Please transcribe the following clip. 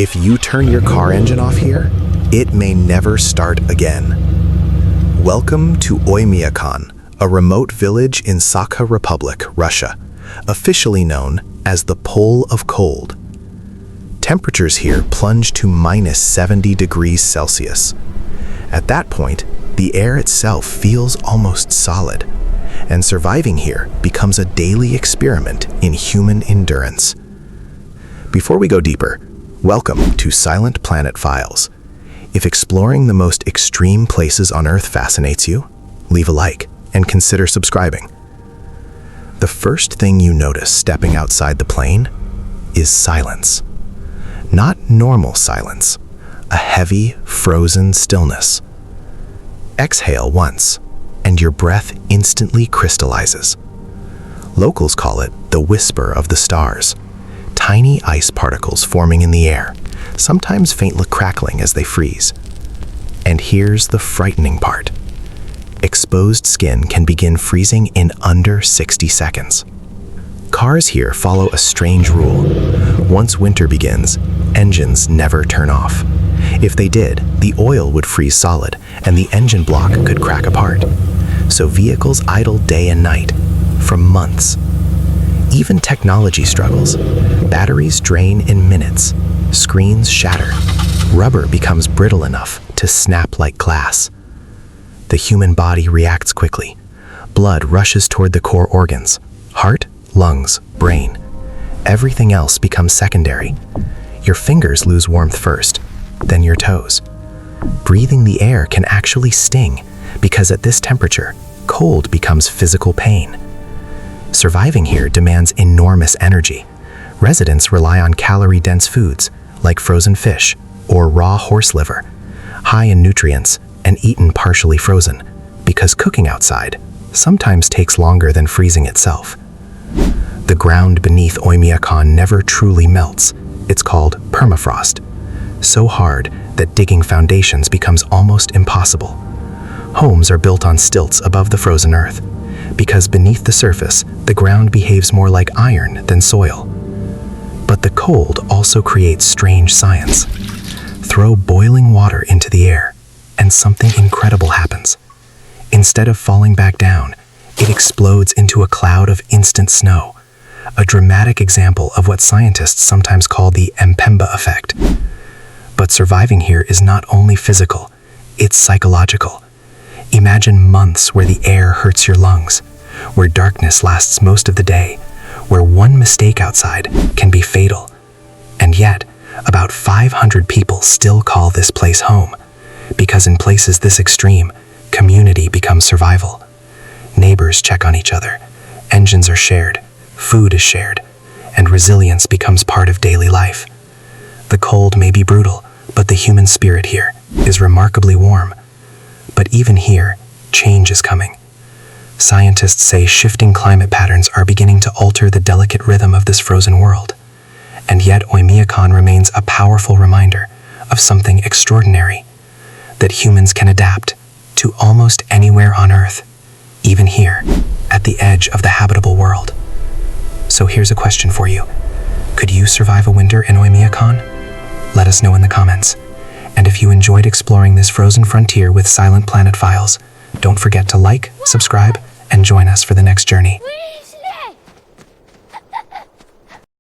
If you turn your car engine off here, it may never start again. Welcome to Oymyakon, a remote village in Sakha Republic, Russia, officially known as the Pole of Cold. Temperatures here plunge to -70 degrees Celsius. At that point, the air itself feels almost solid, and surviving here becomes a daily experiment in human endurance. Before we go deeper, welcome to Silent Planet Files. If exploring the most extreme places on Earth fascinates you, leave a like and consider subscribing. The first thing you notice stepping outside the plane is silence. Not normal silence, a heavy, frozen stillness. Exhale once, and your breath instantly crystallizes. Locals call it the whisper of the stars. Tiny ice particles forming in the air, sometimes faintly crackling as they freeze. And here's the frightening part. Exposed skin can begin freezing in under 60 seconds. Cars here follow a strange rule. Once winter begins, engines never turn off. If they did, the oil would freeze solid and the engine block could crack apart. So vehicles idle day and night for months. Even technology struggles. Batteries drain in minutes. Screens shatter. Rubber becomes brittle enough to snap like glass. The human body reacts quickly. Blood rushes toward the core organs. Heart, lungs, brain. Everything else becomes secondary. Your fingers lose warmth first, then your toes. Breathing the air can actually sting, because at this temperature, cold becomes physical pain. Surviving here demands enormous energy. Residents rely on calorie-dense foods, like frozen fish or raw horse liver, high in nutrients and eaten partially frozen, because cooking outside sometimes takes longer than freezing itself. The ground beneath Oymyakon never truly melts. It's called permafrost, so hard that digging foundations becomes almost impossible. Homes are built on stilts above the frozen earth, because beneath the surface, the ground behaves more like iron than soil. But the cold also creates strange science. Throw boiling water into the air, and something incredible happens. Instead of falling back down, it explodes into a cloud of instant snow, a dramatic example of what scientists sometimes call the Mpemba effect. But surviving here is not only physical, it's psychological. Imagine months where the air hurts your lungs, where darkness lasts most of the day, where one mistake outside can be fatal. And yet, about 500 people still call this place home, because in places this extreme, community becomes survival. Neighbors check on each other, engines are shared, food is shared, and resilience becomes part of daily life. The cold may be brutal, but the human spirit here is remarkably warm. But even here, change is coming. Scientists say shifting climate patterns are beginning to alter the delicate rhythm of this frozen world. And yet Oymyakon remains a powerful reminder of something extraordinary, that humans can adapt to almost anywhere on Earth, even here, at the edge of the habitable world. So here's a question for you. Could you survive a winter in Oymyakon? Let us know in the comments. And if you enjoyed exploring this frozen frontier with Silent Planet Files, don't forget to like, subscribe, and join us for the next journey.